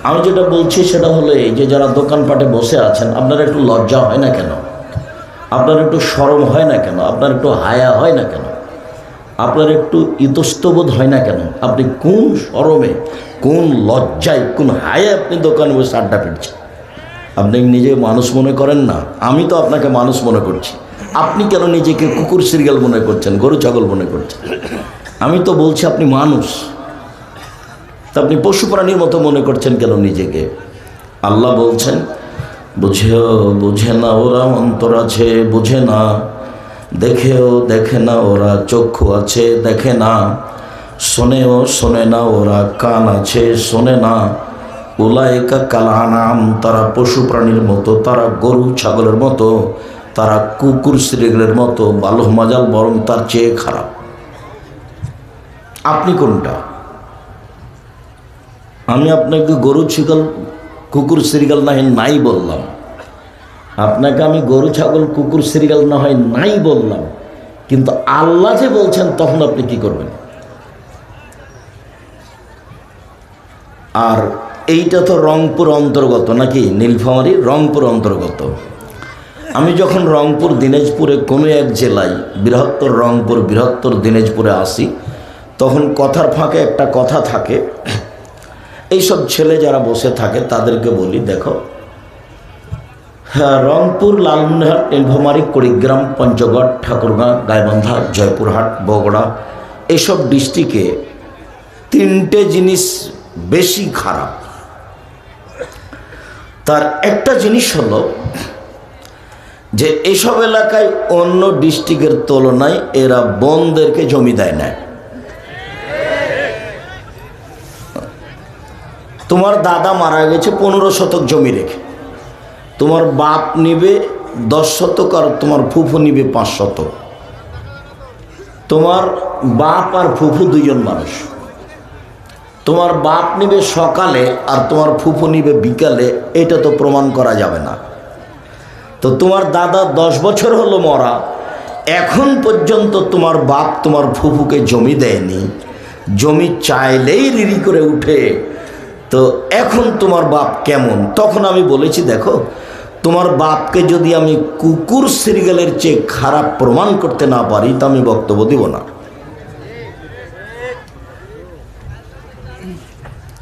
আমি যেটা বলছি সেটা হলো এই যে যারা দোকানপাটে বসে আছেন, আপনার একটু লজ্জা হয় না কেন? আপনার একটু শরম হয় না কেন? আপনার একটু হায়া হয় না কেন? আপনার একটু ইতস্তবোধ হয় না কেন? আপনি কোন শরমে, কোন লজ্জায়, কোন হায়ে আপনি দোকানে বসে আড্ডা পিটছেন? আপনি নিজে মানুষ মনে করেন না? আমি তো আপনাকে মানুষ মনে করছি। আপনি কেন নিজেকে কুকুর সিরিয়াল মনে করছেন, গরু ছাগল মনে করছেন? আমি তো বলছি আপনি মানুষ, তা আপনি পশু প্রাণীর মতো মনে করছেন কেন নিজেকে? আল্লাহ বলছেন, বুঝে না ওরা, অন্তর আছে বুঝে না, দেখেও দেখে না ওরা, চক্ষু আছে দেখে না, শোনেও শোনে না ওরা, কান আছে শোনে না। উলাইকা কাল আনাম, তারা পশু প্রাণীর মতো, তারা গরু ছাগলের মতো, তারা কুকুর শ্রীগুলের মতো, বালহ মাজাল, বরং তার চেয়ে খারাপ। আপনি কোনটা? আমি আপনাকে গরু ছাগল কুকুর শ্রীগাল না হয় নাই বললাম, আপনাকে আমি গরু ছাগল কুকুর শ্রীগাল না হয় নাই বললাম, কিন্তু আল্লাহ যে বলছেন তখন আপনি কি করবেন? আর এইটা তো রংপুর অন্তর্গত নাকি? নীলফামারী রংপুর অন্তর্গত। আমি যখন রংপুর দিনাজপুরে কোনো এক জেলায়, বৃহত্তর রংপুর বৃহত্তর দিনাজপুরে আসি, তখন কথার ফাঁকে একটা কথা থাকে। এইসব ছেলে যারা বসে থাকে তাদেরকে বলি, দেখো, হ্যাঁ, রংপুর, লালমনিরহাট, নীলফামারী, কুড়িগ্রাম, পঞ্চগড়, ঠাকুরগাঁ, গাইবান্ধা, জয়পুরহাট, বগুড়া, এইসব ডিস্ট্রিক্টে তিনটে জিনিস বেশি খারাপ। তার একটা জিনিস হলো যে এইসব এলাকায় অন্য ডিস্ট্রিক্টের তুলনায় এরা বনদেরকে জমি দেয় না। তোমার দাদা মারা গেছে 15 শতক জমি রেখে, তোমার বাপ নিবে 10 শতক আর তোমার ফুফু নিবে 5 শতক। তোমার বাপ আর ফুফু দুজন মানুষ, তোমার বাপ নিবে সকালে আর তোমার ফুফু নিবে বিকালে, এটা তো প্রমাণ করা যাবে না। তো তোমার দাদা 10 বছর হলো মরা, এখন পর্যন্ত তোমার বাপ তোমার ফুফুকে জমি দেয়নি, জমি চাইলেই রিরি করে উঠে, তো এখন তোমার বাপ কেমন? তখন আমি বলেছি, দেখো, তোমার বাপকে যদি আমি কুকুর শ্রীগালের চেয়ে খারাপ প্রমাণ করতে না পারি তা আমি বক্তব্য দিব না।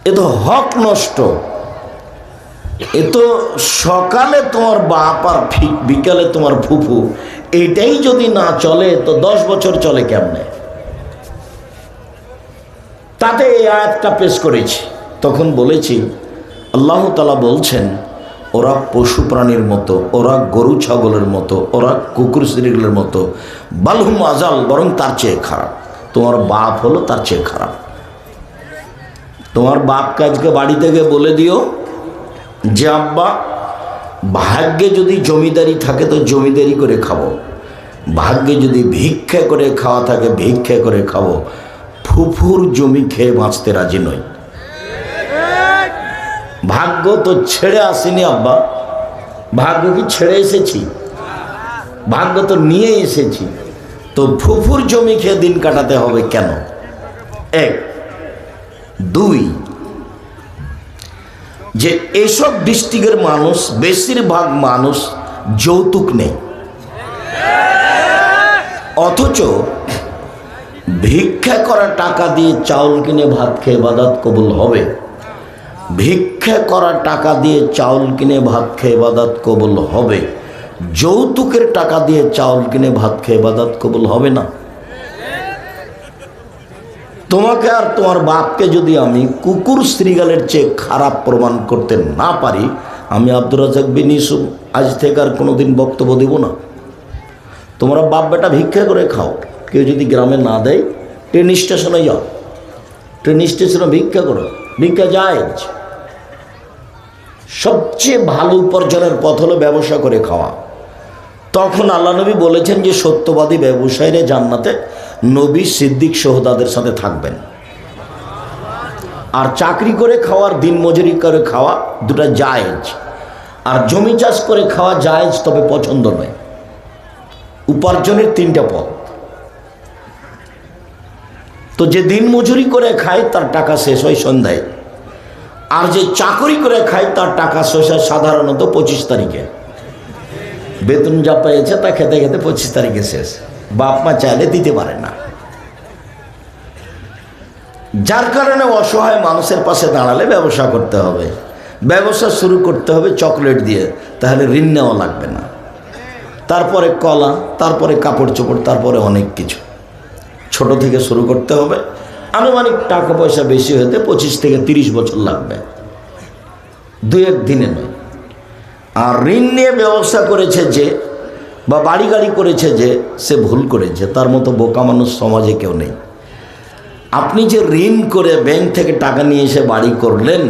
এ তো হক নষ্ট। এ তো সকালে তোমার বাপ আর বিকালে তোমার ফুফু, এইটাই যদি না চলে তো 10 বছর চলে কেমনে? তাতে এই আয়াতটা পেশ করেছি। তখন বলেছি, আল্লাহ তাআলা বলছেন, ওরা পশু প্রাণীর মতো, ওরা গরু ছাগলের মতো, ওরা কুকুর শ্রীগুলের মতো, বালহুম আজাল, বরং তার চেয়ে খারাপ। তোমার বাপ হলো তার চেয়ে খারাপ। তোমার বাপকে আজকে বাড়ি থেকে বলে দিও যে, আব্বা, ভাগ্যে যদি জমিদারি থাকে তো জমিদারি করে খাবো, ভাগ্যে যদি ভিক্ষা করে খাওয়া থাকে ভিক্ষা করে খাবো, ফুফুর জমি খেয়ে বাঁচতে রাজি নই। ভাগ্য তো ছেড়ে আসেনি আব্বা, ভাগ্য কি ছেড়ে এসেছি? ভাগ্য তো নিয়ে এসেছি। তো ফুফুর জমি খেয়ে দিন কাটাতে হবে কেন? 1, 2, যে এসব ডিস্ট্রিক্টের মানুষ, বেশিরভাগ মানুষ যৌতুক নেই, অথচ ভিক্ষা করা টাকা দিয়ে চাউল কিনে ভাত খেয়ে ইবাদত কবুল হবে। ভিক্ষা করা টাকা দিয়ে চাউল কিনে ভাত খেয়ে ইবাদত কবুল হবে, যৌতুকের টাকা দিয়ে চাউল কিনে ভাত খেয়ে ইবাদত কবুল হবে না। তোমাকে আর তোমার বাপকে যদি আমি কুকুর শ্রীগালের চেয়ে খারাপ প্রমাণ করতে না পারি, আমি আব্দুর রাজ্জাক বিন ইউসুফ আজ থেকে আর কোনোদিন বক্তব্য দেব না। তোমরা বাপ বেটা ভিক্ষা করে খাও, কেউ যদি গ্রামে না দেয় ট্রেন স্টেশনে যাও, ট্রেন স্টেশনে ভিক্ষা করো, ভিক্ষা জায়েজ। সবচেয়ে ভালো উপার্জনের পথ হলো ব্যবসা করে খাওয়া। তখন আল্লাহ নবী বলেছেন যে সত্যবাদী ব্যবসায়ীরা জান্নাতে নবী, সিদ্দিক, শহীদদের সাথে থাকবেন। আর চাকরি করে খাওয়ার, দিন মজুরি করে খাওয়া দুটা জায়েজ, আর জমি চাষ করে খাওয়া জায়েজ, তবে পছন্দ নয়। উপার্জনের 3টা পথ। তো যে দিন মজুরি করে খায় তার টাকা শেষ হয় সন্ধ্যায়, আর যে চাকরি করে খায় তার টাকা শেষ হয় সাধারণত 25 তারিখে। বেতন যা পেয়েছে তা খেতে খেতে 25 তারিখে শেষ। বাপ মা চাইলে দিতে পারে না। যার কারণে অসহায় মানুষের পাশে দাঁড়ালে ব্যবসা করতে হবে। ব্যবসা শুরু করতে হবে চকলেট দিয়ে, তাহলে ঋণ নেওয়া লাগবে না। তারপরে কলা, তারপরে কাপড় চোপড়, তারপরে অনেক কিছু ছোট থেকে শুরু করতে হবে। আনুমানিক টাকা পয়সা বেশি হতে 25 থেকে 30 বছর লাগবে, 2-1 দিনে নয়। আর ঋণ নিয়ে ব্যবসা করেছে যে বা বাড়ি গাড়ি করেছে যে, সে ভুল করেছে। তার মতো বোকা মানুষ সমাজে কেউ নেই। আপনি যে ঋণ করে ব্যাংক থেকে টাকা নিয়ে এসে বাড়ি করলেন,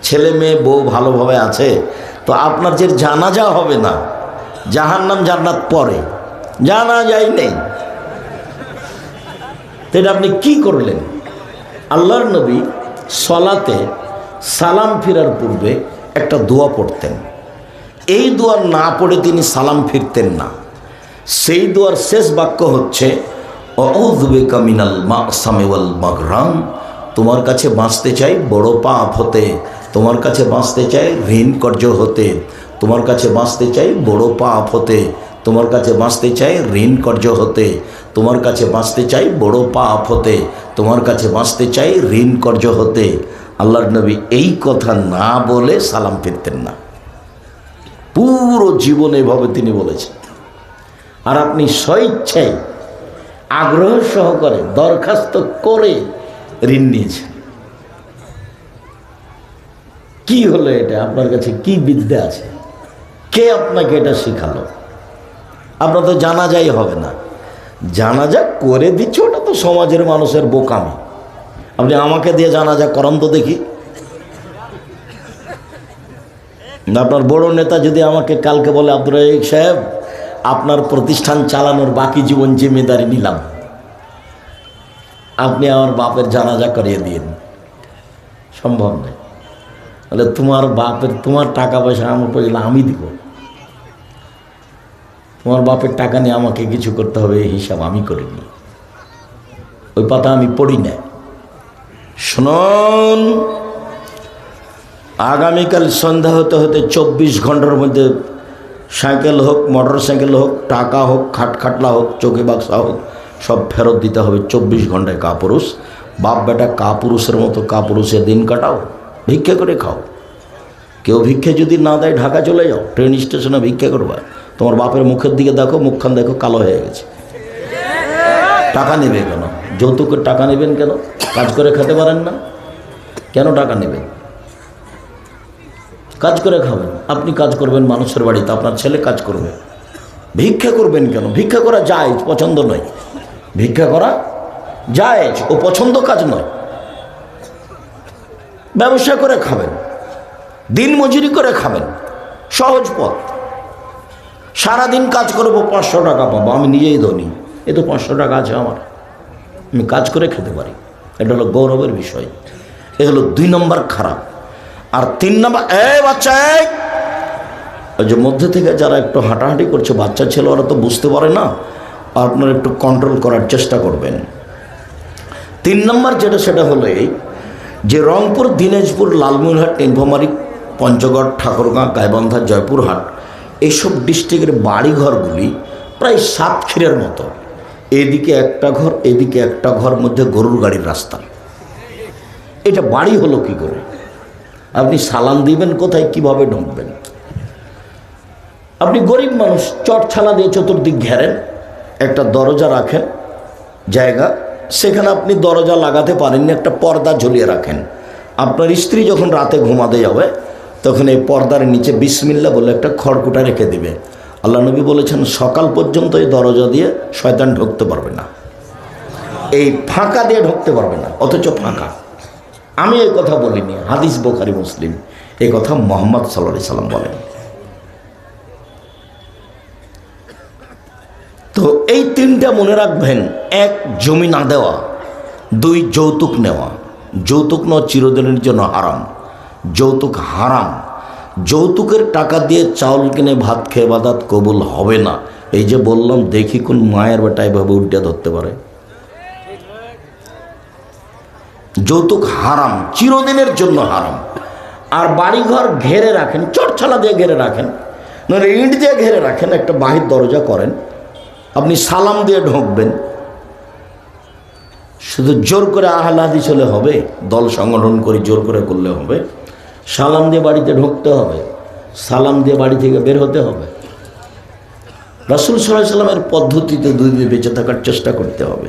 ছেলে মেয়ে বউ ভালোভাবে আছে, তো আপনার যে জানাজা হবে না, জাহান্নাম জান্নাত পরে, জানাজাই নেই, তো এটা আপনি কি করলেন? আল্লাহর নবী সলাতে সালাম ফিরার পূর্বে একটা দোয়া পড়তেন। এই দোয়া না পড়ে তিনি সালাম ফিরতেন না। সেই দোয়ার শেষ বাক্য হচ্ছে আউযু বিকা মিনাল মা'সামি ওয়াল মাগরাম। তোমার কাছে বাঁচতে চাই বড় পাপ হতে, তোমার কাছে বাঁচতে চাই ঋণ কর্য হতে, তোমার কাছে বাঁচতে চাই বড় পাপ হতে, তোমার কাছে বাঁচতে চাই ঋণ কর্য হতে, তোমার কাছে বাঁচতে চাই বড় পাপ হতে, তোমার কাছে বাঁচতে চাই ঋণ কর্য হতে। আল্লাহর নবী এই কথা না বলে সালাম ফিরতেন না। পুরো জীবন এভাবে তিনি বলেছেন। আর আপনি স্বইচ্ছায় আগ্রহ সহকারে দরখাস্ত করে ঋণ নিয়েছেন। কি হলো এটা? আপনার কাছে কি বিদ্যা আছে? কে আপনাকে এটা শিখালো? আপনার তো জানাজাই হবে না। জানাজা করে দিচ্ছে, ওটা তো সমাজের মানুষের বোকামি। আপনি আমাকে দিয়ে জানাজা করান তো দেখি। আপনার বড় নেতা যদি আমাকে কালকে বলে, আব্দুর রাজ্জাক সাহেব, আপনার প্রতিষ্ঠান চালানোর বাকি জীবন জিম্মেদারি নিলাম, আপনি আমার বাপের জানাজা করিয়ে দিন, সম্ভব নয়। তাহলে তোমার টাকা পয়সা আমার পয়সা আমি দিব, তোমার বাপের টাকা নিয়ে আমাকে কিছু করতে হবে এই হিসাব আমি করিনি, ওই পাতা আমি পড়ি না। শুনুন, আগামীকাল সন্ধ্যা হতে হতে 24 ঘন্টার মধ্যে সাইকেল হোক, মোটর সাইকেল হোক, টাকা হোক, খাটখাটলা হোক, চৌকি বাক্সা হোক, সব ফেরত দিতে হবে 24 ঘন্টায়। কাপুরুষ বাপ বেটা কাপুরুষের মতো কাপুরুষে দিন কাটাও, ভিক্ষা করে খাও। কেউ ভিক্ষা যদি না দেয় ঢাকা চলে যাও, ট্রেন স্টেশনে ভিক্ষা করবা। তোমার বাপের মুখের দিকে দেখো, মুখখান দেখো কালো হয়ে গেছে। টাকা নেবে কেন? যৌতুকের টাকা নেবেন কেন? কাজ করে খেতে পারেন না, কেন টাকা নেবেন? কাজ করে খাবেন। আপনি কাজ করবেন মানুষের বাড়িতে, আপনার ছেলে কাজ করবে। ভিক্ষা করবেন কেন? ভিক্ষা করা জায়েজ, পছন্দ নয়। ভিক্ষা করা জায়েজ, ও পছন্দ কাজ নয়। ব্যবসা করে খাবেন, দিন মজুরি করে খাবেন, সহজ পথ। সারাদিন কাজ করবো, 500 টাকা পাবো, আমি নিজেই ধনী, এ তো 500 টাকা আছে আমার, আমি কাজ করে খেতে পারি। এটা হলো গৌরবের বিষয়। এ হলো 2 নম্বর খারাপ। আর 3 নম্বর, বাচ্চা, ওই যে মধ্যে থেকে যারা একটু হাঁটাহাঁটি করছে, বাচ্চা ছেলে, ওরা তো বুঝতে পারে না, আপনারা একটু কন্ট্রোল করার চেষ্টা করবেন। 3 নম্বর যেটা, সেটা হলো এই যে রংপুর, দিনাজপুর, লালমনিরহাট, নীলফামারী, পঞ্চগড়, ঠাকুরগাঁ, গাইবান্ধা, জয়পুরহাট, এইসব ডিস্ট্রিক্টের বাড়িঘরগুলি প্রায় সাতক্ষীরার মতো। এদিকে একটা ঘর, এদিকে একটা ঘর, মধ্যে গরুর গাড়ির রাস্তা। এটা বাড়ি হলো কি করে? আপনি সালাম দিবেন কোথায়, কিভাবে ঢুকবেন? আপনি গরিব মানুষ, চটছালা দিয়ে চতুর্দিক ঘেরেন, একটা দরজা রাখেন জায়গা, সেখানে আপনি দরজা লাগাতে পারেননি, একটা পর্দা ঝুলিয়ে রাখেন। আপনার স্ত্রী যখন রাতে ঘুমাতে যাবে, তখন এই পর্দার নিচে বিসমিল্লাহ বলে একটা খড়কুটা রেখে দিবে। আল্লাহ নবী বলেছেন, সকাল পর্যন্ত এই দরজা দিয়ে শয়তান ঢুকতে পারবে না, এই ফাঁকা দিয়ে ঢুকতে পারবে না। অথচ ফাঁকা। আমি এই কথা বলিনি, হাদিস বুখারী মুসলিম, এই কথা মুহাম্মদ সাল্লাল্লাহু আলাইহি সাল্লাম বলেন। তো এই 3টা মনে রাখবেন। 1, জমি না দেওয়া। 2, যৌতুক নেওয়া। যৌতুক নেওয়া চিরদিনের জন্য হারাম। যৌতুক হারাম। যৌতুকের টাকা দিয়ে চাউল কিনে ভাত খেয়ে ইবাদত কবুল হবে না। এই যে বললাম, দেখি কোন মায়ের বেটা এভাবে উল্টে ধরতে পারে। যৌতুক হারাম, চিরদিনের জন্য হারাম। আর বাড়িঘর ঘেরে রাখেন, চটছালা দিয়ে ঘেরে রাখেন, নইলে ইট দিয়ে ঘেরে রাখেন, একটা বাহির দরজা করেন, আপনি সালাম দিয়ে ঢুকবেন। শুধু জোর করে আহলে হাদিস হলে হবে, দল সংগঠন করে জোর করে করলে হবে? সালাম দিয়ে বাড়িতে ঢুকতে হবে, সালাম দিয়ে বাড়ি থেকে বের হতে হবে। রাসূল সাল্লাল্লাহু আলাইহি ওয়াসাল্লামের পদ্ধতিতে দুই দিন বেঁচে থাকার চেষ্টা করতে হবে।